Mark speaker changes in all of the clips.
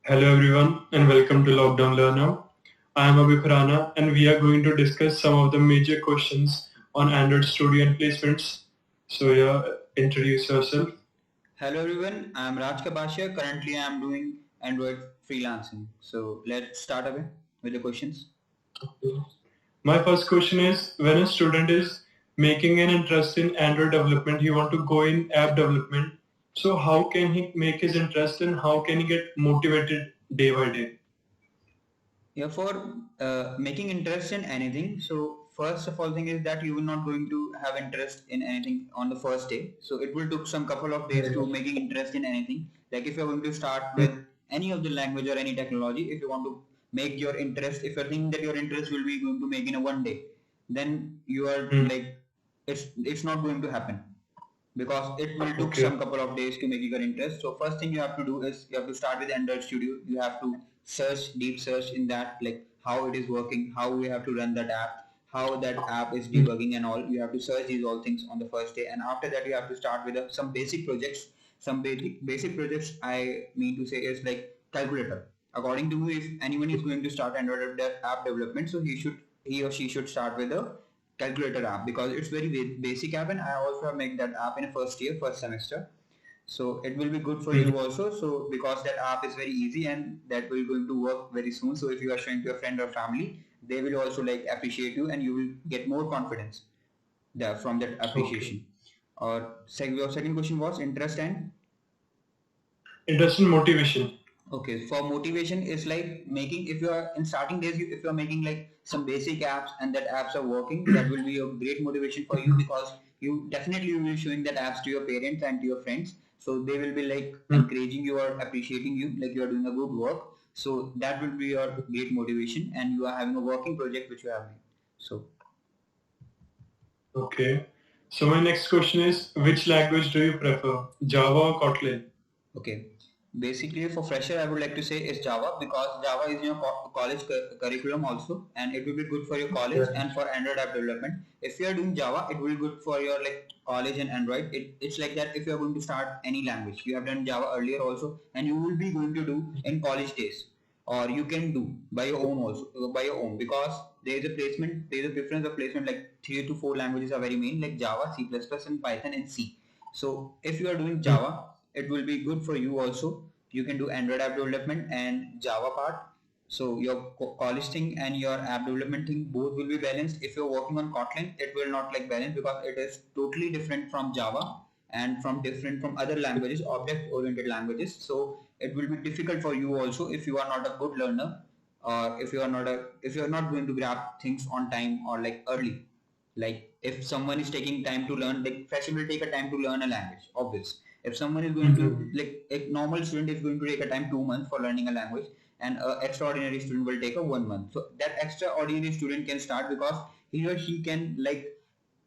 Speaker 1: Hello everyone and welcome to Lockdown Learner. I am Abhi Khurana and we are going to discuss some of the major questions on Android Studio and placements. So introduce yourself.
Speaker 2: Hello everyone, I am Raj Kabashia. Currently I am doing Android freelancing. So let's start away with the questions.
Speaker 1: My first question is when a student is making an interest in Android development, he want to go in app development. So how can he make his interest and how can he get motivated day by day?
Speaker 2: Yeah, for making interest in anything. So first of all thing is that you will not going to have interest in anything on the first day. So it will took some couple of days to making interest in anything. Like if you're going to start with any of the language or any technology, if you want to make your interest, if you think that your interest will be going to make in a one day, then you are like it's not going to happen because it will took
Speaker 1: Okay.
Speaker 2: some couple of days to make your interest. So first thing you have to do is you have to start with Android Studio. You have to search, deep search in that, like how it is working, how we have to run that app, how that app is debugging and all. You have to search these all things on the first day, and after that you have to start with some basic projects. Some basic projects I mean to say is like calculator. According to me, if anyone is going to start Android app development, so he or she should start with a calculator app because it's very basic app, and I also make that app in first year, first semester. So it will be good for you also. So because that app is very easy and that will going to work very soon. So if you are showing to a friend or family, they will also like appreciate you and you will get more confidence there from that
Speaker 1: Okay.
Speaker 2: appreciation. Or your second question was interest and
Speaker 1: Interest and motivation.
Speaker 2: okay, for motivation is like making if you are in starting days, if you are making like some basic apps and that apps are working, that will be a great motivation for you because you definitely will be showing that apps to your parents and to your friends. So they will be like encouraging you or appreciating you, like you are doing a good work. So that will be your great motivation, and you are having a working project which you have made. So
Speaker 1: Okay. So my next question is which language do you prefer, Java or Kotlin?
Speaker 2: okay. Basically, for fresher, I would like to say is Java because Java is in your college curriculum also, and it will be good for your college and for Android app development. If you are doing Java, it will be good for your like college and Android. It's like that if you are going to start any language. You have done Java earlier also, and you will be going to do in college days, or you can do by your own also by your own because there is a placement, there is a preference of placement like 3 to 4 languages are very main like Java, C++, and Python and C. So if you are doing Java, it will be good for you also. You can do Android app development and Java part. So your college thing and your app development thing both will be balanced. If you're working on Kotlin, it will not like balance because it is totally different from Java and from different from other languages, object oriented languages. So it will be difficult for you also if you are not a good learner, or if you are not going to grab things on time or like early. Like if someone is taking time to learn, like fresher will take a time to learn a language, obvious. If someone is going to like a normal student is going to take a time 2 months for learning a language, and an extraordinary student will take a 1 month. So that extraordinary student can start because he or she can like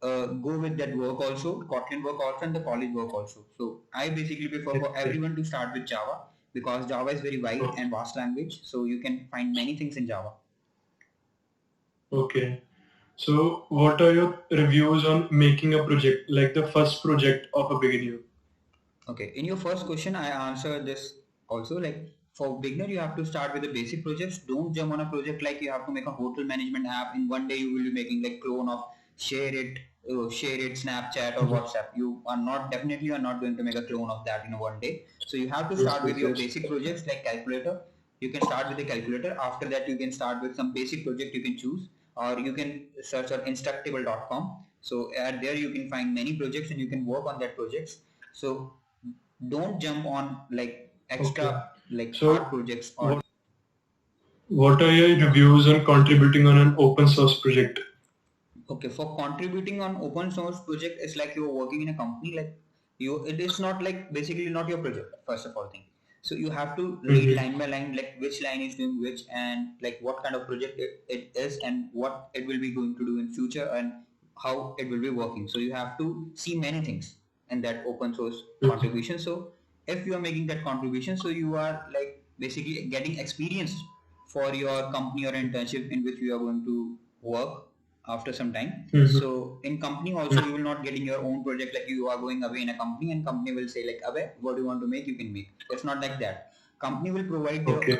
Speaker 2: go with that work also, Kotlin work also, and the college work also. So I basically prefer for
Speaker 1: Okay.
Speaker 2: everyone to start with Java because Java is very wide
Speaker 1: Okay.
Speaker 2: and vast language. So you can find many things in Java.
Speaker 1: Okay. So what are your reviews on making a project, like the first project of a beginner?
Speaker 2: Okay, in your first question, I answered this also. Like for beginner, you have to start with the basic projects. Don't jump on a project like you have to make a hotel management app. In one day, you will be making like clone of share it, Snapchat or WhatsApp. You are not definitely you are not going to make a clone of that in a one day. So you have to
Speaker 1: Yes,
Speaker 2: start with
Speaker 1: yes,
Speaker 2: your
Speaker 1: yes.
Speaker 2: basic projects like calculator. You can start with the calculator. After that, you can start with some basic project you can choose, or you can search on instructable.com. So at there you can find many projects and you can work on that projects. So don't jump on like
Speaker 1: Okay.
Speaker 2: extra like hard
Speaker 1: So
Speaker 2: projects or
Speaker 1: what are your reviews on contributing on an open source project?
Speaker 2: okay, for contributing on open source project is like you're working in a company, like you it is not like basically not your project first of all thing. So you have to read line by line like which line is doing which and like what kind of project it is and what it will be going to do in future and how it will be working. So you have to see many things in that open source contribution. So if you are making that contribution, so you are like basically getting experience for your company or internship in which you are going to work after some time. So in company also you will not getting your own project like you are going away in a company and company will say like Abhay, what do you want to make, you can make. It's not like that. Company will provide the
Speaker 1: Okay.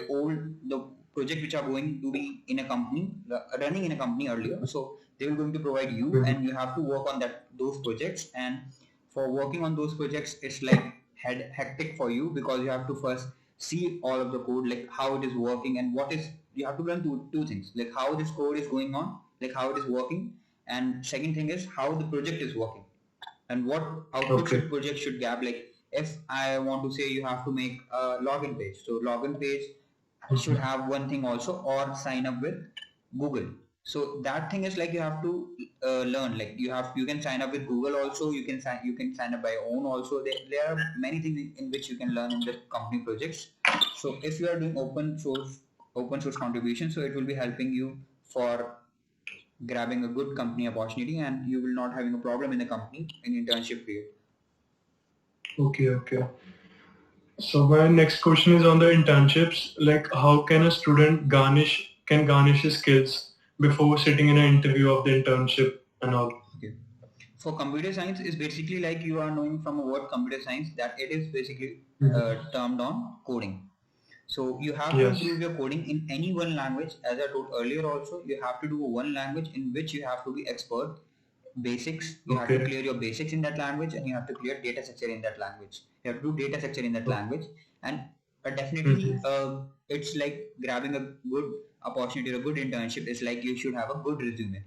Speaker 2: the project which are going to be in a company, running in a company earlier. So they will going to provide you,
Speaker 1: Mhm.
Speaker 2: and you have to work on those projects. And for working on those projects, it's like hectic for you, because you have to first see all of the code, like how it is working, and what is, you have to learn two things, like how this code is going on, like how it is working, and second thing is how the project is working, and what output
Speaker 1: Okay.
Speaker 2: should project should gap. Like if I want to say, you have to make a login page, so login page should have one thing also, or sign up with Google. So that thing is like you have to learn, like you can sign up with Google also, you can sign up by your own also. There are many things in which you can learn in the company projects. So if you are doing open source contribution, so it will be helping you for grabbing a good company opportunity, and you will not having a problem in the company in internship period.
Speaker 1: Okay. Okay. So my next question is on the internships. Like, how can a student garnish his skills before sitting in an interview of the internship and all?
Speaker 2: Okay. For computer science is basically like you are knowing from a word computer science that it is basically termed on coding. So you have to
Speaker 1: Yes.
Speaker 2: improve your coding in any one language. As I told earlier also, you have to do one language in which you have to be expert. Basics, you have to
Speaker 1: Okay.
Speaker 2: clear your basics in that language, and you have to clear data structure in that language. You have to do data structure in that language, and definitely it's like grabbing a good opportunity or a good internship is like you should have a good resume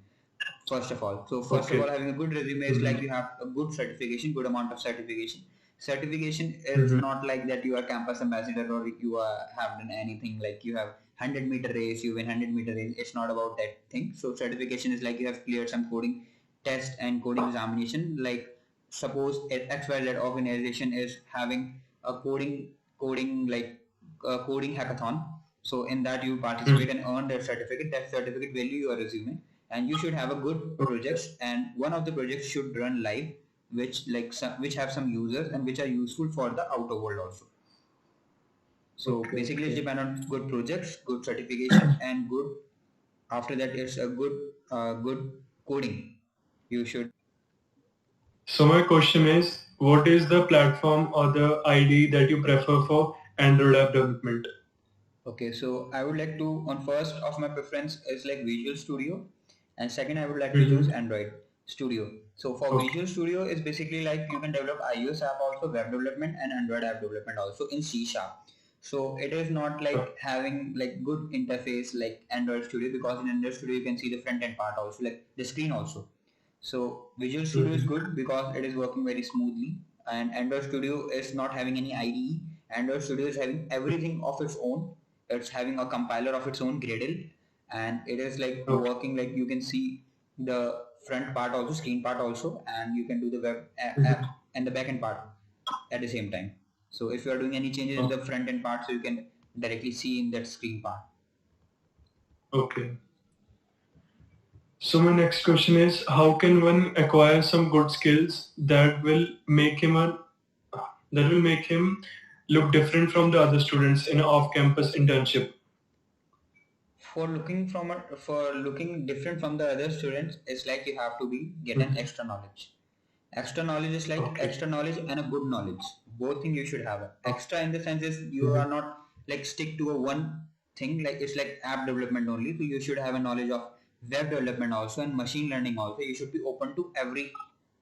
Speaker 2: first of all. So first of
Speaker 1: Okay.
Speaker 2: all, having a good resume is like you have a good certification, good amount of certification. Certification is
Speaker 1: Mm-hmm.
Speaker 2: not like that you are campus ambassador, or you are have done anything like you have 100-meter race, you win 100-meter race. It's not about that thing. So certification is like you have cleared some coding test and coding examination. Like suppose XYZ organization is having a coding like a coding hackathon. So in that you participate and earn that certificate. That certificate value your resume, and you should have a good
Speaker 1: Okay.
Speaker 2: projects, and one of the projects should run live, which like which have some users and which are useful for the outer world also. So
Speaker 1: Okay.
Speaker 2: basically it's
Speaker 1: Okay.
Speaker 2: depend on good projects, good certification, and good, after that it's a good coding you should.
Speaker 1: So my question is, what is the platform or the IDE that you prefer for Android app development?
Speaker 2: Okay, so I would like to, on first of my preference is like Visual Studio, and second I would like to choose
Speaker 1: Mm-hmm.
Speaker 2: Android Studio. So for
Speaker 1: Okay.
Speaker 2: Visual Studio is basically like you can develop iOS app also, web development, and Android app development also in C Sharp. So it is not like having like good interface like Android Studio, because in Android Studio you can see the front end part also, like the screen also. So Visual Studio is
Speaker 1: Mm-hmm.
Speaker 2: good because it is working very smoothly, and Android Studio is not having any IDE. Android Studio is having everything of its own. It's having a compiler of its own, Gradle, and it is like
Speaker 1: Okay.
Speaker 2: working like you can see the front part also, screen part also, and you can do the web
Speaker 1: Mm-hmm.
Speaker 2: app and the backend part at the same time. So if you are doing any changes in the front end part, so you can directly see in that screen part.
Speaker 1: Okay. So my next question is, how can one acquire some good skills that will make him look different from the other students in an off-campus internship?
Speaker 2: For looking different from the other students, it's like you have to be get an
Speaker 1: Mhm.
Speaker 2: extra knowledge. Extra knowledge is like
Speaker 1: Okay.
Speaker 2: extra knowledge and a good knowledge. Both things you should have.
Speaker 1: Okay.
Speaker 2: Extra in the sense is you
Speaker 1: Mhm.
Speaker 2: are not like stick to a one thing, like it's like app development only. So you should have a knowledge of web development also and machine learning also. You should be open to every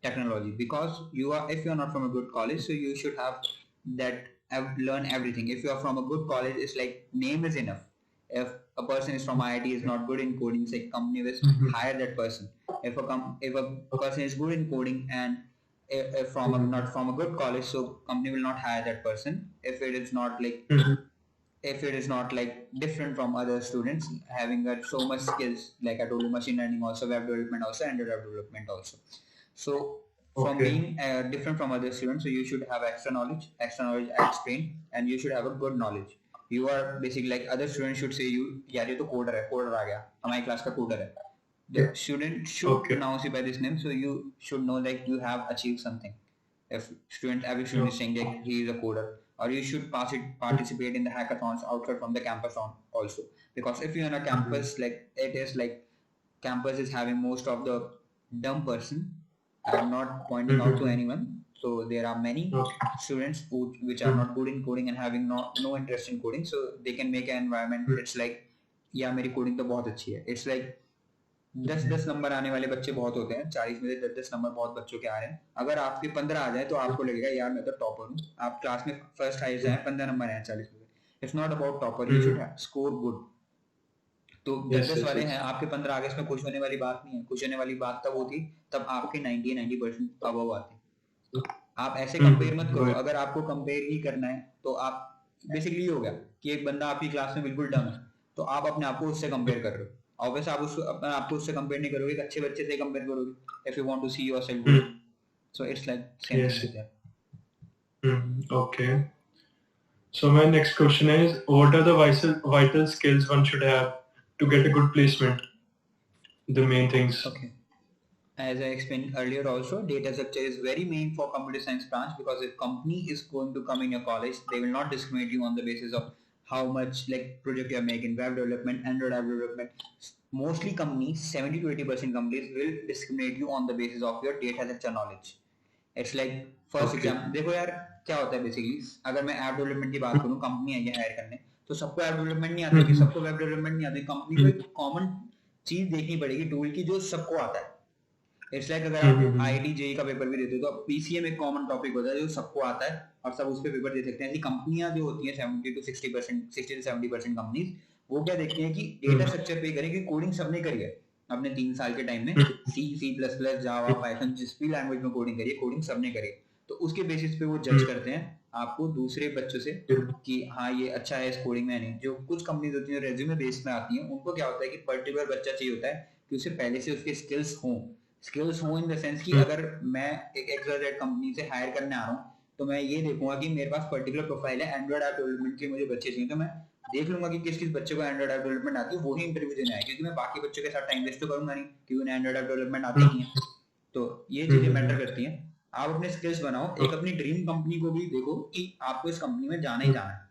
Speaker 2: technology, because you are, if you are not from a good college, so you should have that learn everything. If you are from a good college, it's like name is enough. If a person is from IIT is not good in coding, say company will
Speaker 1: Mhm.
Speaker 2: hire that person. If a person is good in coding and if from a,
Speaker 1: Mhm.
Speaker 2: not from a good college, so company will not hire that person if it is not like,
Speaker 1: Mhm.
Speaker 2: if it is not like different from other students having got so much skills, like I told you, machine learning also, web development also, and web development also. So from
Speaker 1: Okay.
Speaker 2: being different from other students, so you should have extra knowledge adds brain, and you should have a good knowledge. You are basically like other students should say you, यार ये तो coder है, coder आ गया, हमारी class का coder है. The
Speaker 1: Yeah.
Speaker 2: student should
Speaker 1: Okay.
Speaker 2: pronounce you by this name, so you should know that you have achieved something. If every student
Speaker 1: Yeah.
Speaker 2: is saying that he is a coder, or you should participate in the hackathons outside from the campus on also, because if you're in a
Speaker 1: Mhm.
Speaker 2: campus, like it is like campus is having most of the dumb person. I'm not pointing out to
Speaker 1: Mhm.
Speaker 2: anyone. So there are many
Speaker 1: Okay.
Speaker 2: students which are not good in coding and having no interest in coding, so they can make an environment. It's like, yeah, मेरी coding तो बहुत अच्छी है. It's like 10 number आने वाले बच्चे बहुत होते हैं, 40 में से 10 नंबर बहुत बच्चों के आ रहे हैं. अगर आपके 15 आ जाए तो आपको लगेगा यार मैं तो टॉपर हूँ. आप क्लास में फर्स्ट हाइस्ट आए, 15 नंबर आए 40 में. It's not about topper, you should score good. तो 10 वाले हैं, आपके 15 आगे, इसमें खुश होने वाली बात नहीं है. खुश होने वाली बात तब होती तब आपके 90% अबव आते. आप ऐसे कंपेयर मत करो. अगर आपको कंपेयर ही करना है तो आप बेसिकली हो गया कि एक बंदा आपकी क्लास में बिल्कुल डम है, तो आप अपने आप को उससे कंपेयर कर रहे हो. ऑब्वियस आप उसको अपने आप को उससे कंपेयर नहीं करोगे, एक अच्छे बच्चे से कंपेयर करोगे if you want to see yourself good. So it's like same thing.
Speaker 1: Okay. So my next question is, what are the vital skills one should have to get a good placement? The main things.
Speaker 2: Okay. As I explained earlier also, data structure is very main for computer science branch, because if company is going to come in your college, they will not discriminate you on the basis of how much like project you are making, web development, Android app development. Mostly companies, 70 to 80% companies will discriminate you on the basis of your data structure knowledge. It's like first example देखो यार, क्या होता है basically. अगर मैं app development की बात करूँ, कंपनी आई है हायर करने, तो सबको ऐप डेवलपमेंट नहीं आता, सबको वेब डेवलपमेंट नहीं आती. कंपनी को एक कॉमन चीज देखनी पड़ेगी टूल की जो सबको आता है. इट्स लाइक अगर आप आईआईटी जेईई का पेपर भी देते हो तो पीसीएम एक कॉमन टॉपिक होता है जो सबको आता है और सब उस पे पेपर दे सकते हैं. ऐसी कंपनियां जो होती हैं 70 to 70% कंपनीज, वो क्या देखती हैं कि डेटा स्ट्रक्चर पे करें कि कोडिंग सबने करी है अपने 3 साल के टाइम में. C++, जावा, पाइथन, जिस भी लैंग्वेज में कोडिंग करी है, कोडिंग सबने करी है. तो उसके बेसिस पे वो जज करते हैं आपको दूसरे बच्चों से कि हाँ ये अच्छा है इस कोडिंग में. नहीं, जो कुछ कंपनीज होती हैं रेज्यूमे बेस में आती हैं, उनको क्या होता है कि पर्टिकुलर बच्चा चाहिए होता है कि उसे पहले से उसके स्किल्स हो इन द सेंस कि अगर मैं एक XYZ कंपनी से हायर करने आ रहा हूँ तो मैं ये देखूंगा कि मेरे पास पर्टिकुलर प्रोफाइल है, एंड्रॉइड ऐप डेवलपमेंट के मुझे बच्चे चाहिए, तो मैं देख लूंगा कि किस किस बच्चे को एंड्रॉइड ऐप डेवलपमेंट आती है, वही इंटरव्यू देने आए, क्योंकि मैं बाकी बच्चों के साथ टाइम वेस्ट तो करूंगा नहीं क्योंकि उन्हें एंड्रॉइड ऐप डेवलपमेंट आती नहीं है. तो ये चीजें मैटर करती हैं. आप अपने स्किल्स बनाओ. एक अपनी ड्रीम कंपनी को भी देखो कि आपको इस कंपनी में जाना ही जाना है,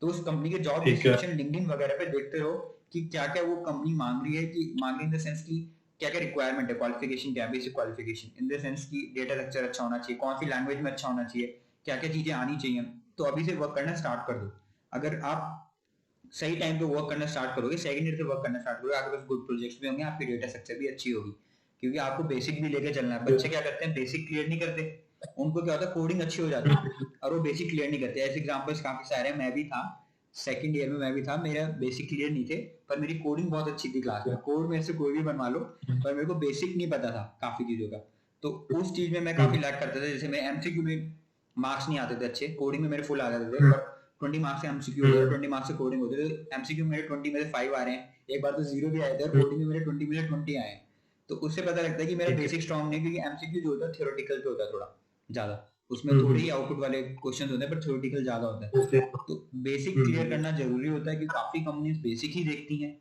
Speaker 2: तो उस कंपनी के जॉब डिस्क्रिप्शन लिंक्डइन वगैरह पे देखते रहो कि क्या क्या वो कंपनी मांग रही है, कि मांग रही इन द सेंस की क्या क्या रिक्वायरमेंट है, क्वालिफिकेशन क्या है, basic qualification in the sense की डेटा स्ट्रक्चर अच्छा होना चाहिए, कौन सी लैंग्वेज में अच्छा होना चाहिए, क्या क्या चीजें आनी चाहिए. तो अभी से वर्क करना स्टार्ट कर दो. अगर आप सही टाइम पे वर्क करना स्टार्ट करोगे, सेकंड ईयर से वर्क करना स्टार्ट करोगे, आपके पास गुड प्रोजेक्ट्स भी होंगे, आपकी डेटा स्ट्रक्चर भी अच्छी होगी, क्योंकि आपको बेसिक भी लेके चलना है. बच्चे क्या करते हैं, बेसिक क्लियर नहीं करते, उनको क्या होता है कोडिंग अच्छी हो जाती है और वो बेसिक क्लियर नहीं करते. ऐसे एग्जांपल्स काफी सारे हैं. मैं भी था सेकंड ईयर में, मैं भी था, मेरा बेसिक क्लियर नहीं थे पर मेरी कोडिंग बहुत अच्छी थी क्लास में. कोड में से कोई भी बनवा लो, पर मेरे को बेसिक नहीं पता था काफी चीजों का. तो उस चीज में मैं काफी लैग करता था. जैसे मैं एमसीक्यू में मार्क्स नहीं आते थे अच्छे, कोडिंग में मेरे फुल आ जाते थे, पर 20 मार्क्स से एमसीक्यू होते थे, 20 मार्क्स से कोडिंग होते थे. एमसीक्यू मेरे 20 में से 5 आ रहे हैं, एक बार तो 0 भी आए थे, और कोडिंग में मेरे 20 में से 20 आए हैं. तो उससे पता लगता है कि मेरा बेसिक स्ट्रांग नहीं, क्योंकि एमसीक्यू जो होता है थ्योरेटिकल पे होता है थोड़ा ज्यादा, उसमें थोड़े ही आउटपुट वाले क्वेश्चंस होते हैं पर थ्योरेटिकल ज्यादा होता है. तो बेसिक क्लियर करना जरूरी होता है, कि काफी कंपनीज बेसिक ही देखती हैं,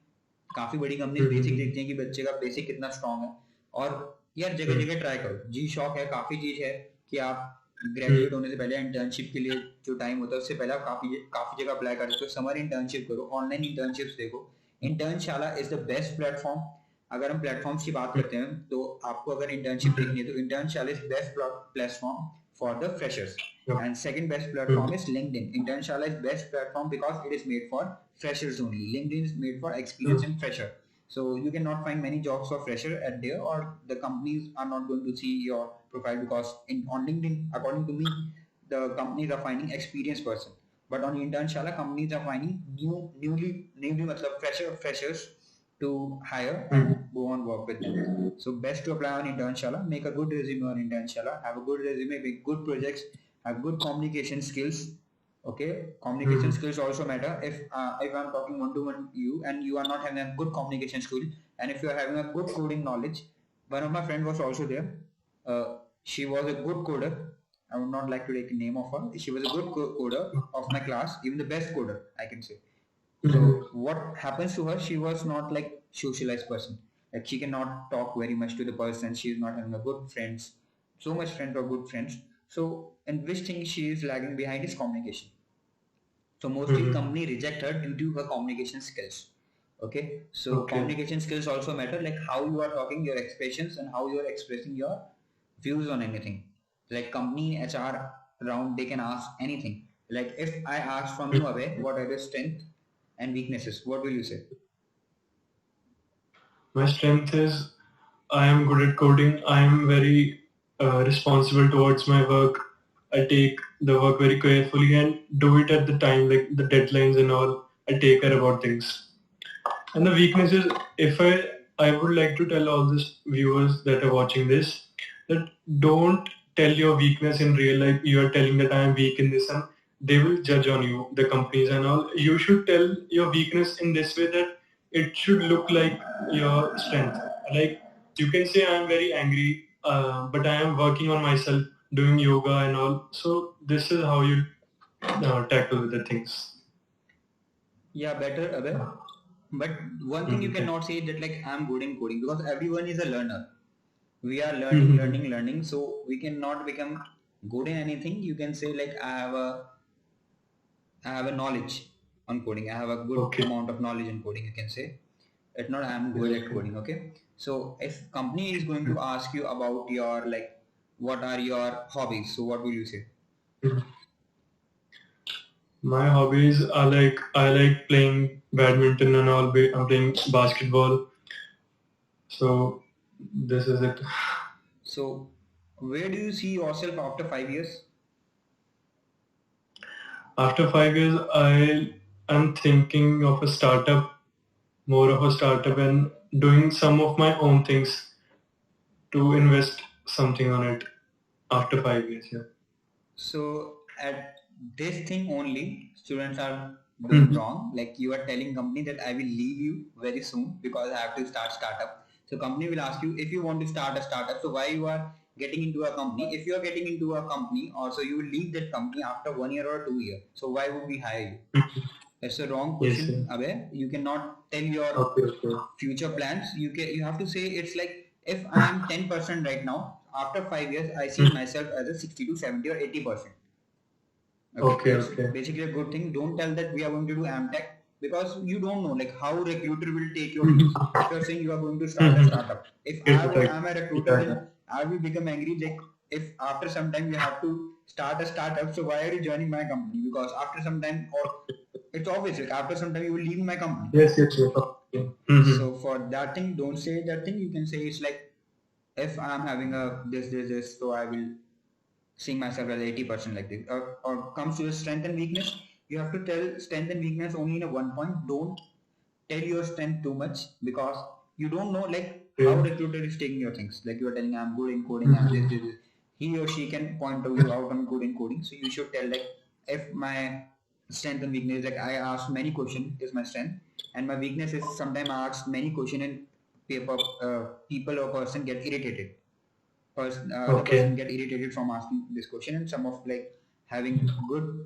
Speaker 2: काफी बड़ी कंपनीज बेसिक देखती हैं कि बच्चे का बेसिक कितना स्ट्रांग है. और यार जगह जगह ट्राई करो. जी शॉक है, काफी चीज है कि आप ग्रेजुएट होने से पहले इंटर्नशिप के लिए जो टाइम होता है उससे पहले आप काफी जगह अप्लाई कर सकते हो. समर इंटर्नशिप करो, ऑनलाइन इंटर्नशिप्स देखो. Internshala is the best platform. अगर हम प्लेटफॉर्म्स की बात करते हैं तो आपको अगर इंटर्नशिप देखनी है तो Internshala is best platform for the freshers. And second best platform is LinkedIn. Internshala is best platform because it is made for freshers only. LinkedIn is made for experienced and fresher. So you cannot find many jobs for fresher at there, or the companies are not going to see your profile, because on LinkedIn, according to me, the companies are finding experienced person. But on Internshala, companies are finding newly matlab freshers to hire and go on work with them. So best to apply on Internshala. Make a good resume on Internshala. Have a good resume, make good projects, have good communication skills. Okay, communication skills also matter. If I'm talking one-to-one you and you are not having a good communication skill, and if you are having a good coding knowledge, one of my friend was also there. She was a good coder. I would not like to take the name of her. She was a good coder of my class, even the best coder, I can say. So what happens to her, she was not like socialized person, like she cannot talk very much to the person, she is not having a good friends, so much friends or good friends. So in which thing she is lagging behind is communication. So mostly company reject her due to her communication skills. Okay, so communication skills also matter, like how you are talking, your expressions, and how you are expressing your views on anything. Like company HR round, they can ask anything. Like if I ask from you, Abhay, what are your strengths and weaknesses? What will you say?
Speaker 1: My strength is I am good at coding. I am very responsible towards my work. I take the work very carefully and do it at the time, like the deadlines and all. I take care about things. And the weakness is, if I would like to tell all these viewers that are watching this, that don't tell your weakness in real life. You are telling that I am weak in this, and they will judge on you, the companies and all. You should tell your weakness in this way that it should look like your strength. Like you can say I am very angry, but I am working on myself, doing yoga and all. So this is how you tackle with the things.
Speaker 2: Yeah, better, Abhay. But one thing you cannot say that like I'm good in coding, because everyone is a learner. We are learning. So we cannot become good in anything. You can say like I have a knowledge on coding. I have a good
Speaker 1: Okay.
Speaker 2: amount of knowledge in coding. You can say it's not I'm good at coding. Okay. So if company is going to ask you about your like what are your hobbies, so what will you say?
Speaker 1: My hobbies are like I like playing badminton and all. I'm playing basketball. So this is it.
Speaker 2: So where do you see yourself after 5 years?
Speaker 1: After 5 years, I am thinking of a startup, more of a startup, and doing some of my own things to invest something on it. After 5 years, yeah.
Speaker 2: So at this thing only, students are doing wrong. Like you are telling company that I will leave you very soon because I have to start startup. So company will ask you if you want to start a startup. So why you are getting into a company? If you are getting into a company, also you will leave that company after 1 year or 2 years. So why would we hire you? It's a wrong
Speaker 1: Yes,
Speaker 2: question,
Speaker 1: yeah.
Speaker 2: Abhay. You cannot tell your
Speaker 1: Okay.
Speaker 2: future plans. You have to say it's like if I am 10% right now, after 5 years I see myself as a 60 to 70 or 80%. Okay, it's
Speaker 1: Okay.
Speaker 2: basically a good thing. Don't tell that we are going to do Amtech because you don't know like how recruiter will take your views. If you're saying you are going to start a startup, if I'm a recruiter, then I will become angry. Like if after some time you have to start a startup, so why are you joining my company? Because after some time, or it's obvious like after some time you will leave my company.
Speaker 1: Yes.
Speaker 2: So for that thing, don't say that thing. You can say it's like if I'm having a this, so I will seeing myself as 80% like this. Or comes to the strength and weakness, you have to tell strength and weakness only in a one point. Don't tell your strength too much because you don't know like how recruiter is taking your things. Like you are telling I'm good in coding, I'm this. He or she can point to you out I'm good in coding. So you should tell like if my strength and weakness, like I ask many questions is my strength, and my weakness is sometimes I ask many questions and people or person get irritated. The person get irritated from asking this question, and some of like having good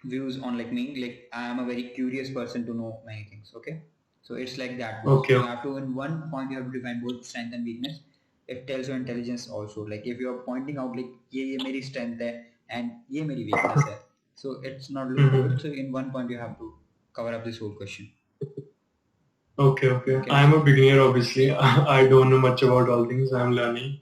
Speaker 2: views on like me, like I am a very curious person to know many things. Okay, so it's like that goes.
Speaker 1: Okay.
Speaker 2: You have to in one point you have to define both strength and weakness. It tells your intelligence also. Like if you are pointing out like ये मेरी strength है and ये मेरी weakness है, so it's not look good. So in one point you have to cover up this whole question.
Speaker 1: Okay. I'm a beginner, obviously. I don't know much about all things. I'm learning.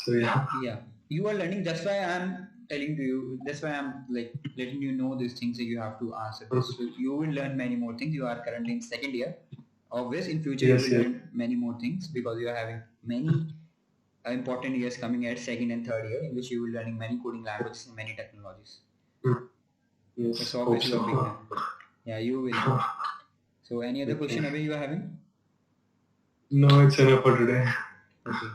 Speaker 1: So yeah.
Speaker 2: Yeah, you are learning. That's why I'm telling to you. That's why I'm like letting you know these things that you have to answer this. So you will learn many more things. You are currently in second year. Obvious, in future you will learn many more things because you are having many important years coming at second and third year in which you will learning many coding languages and many technologies.
Speaker 1: Yes.
Speaker 2: It's obvious you are beginner. Yeah, you will. So any other question Abhay you are having?
Speaker 1: No, it's enough for today.
Speaker 2: Okay.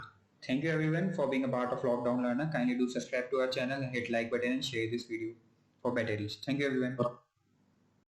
Speaker 2: Thank you everyone for being a part of Lockdown Learner. Kindly do subscribe to our channel and hit like button and share this video for better reach. Thank you everyone.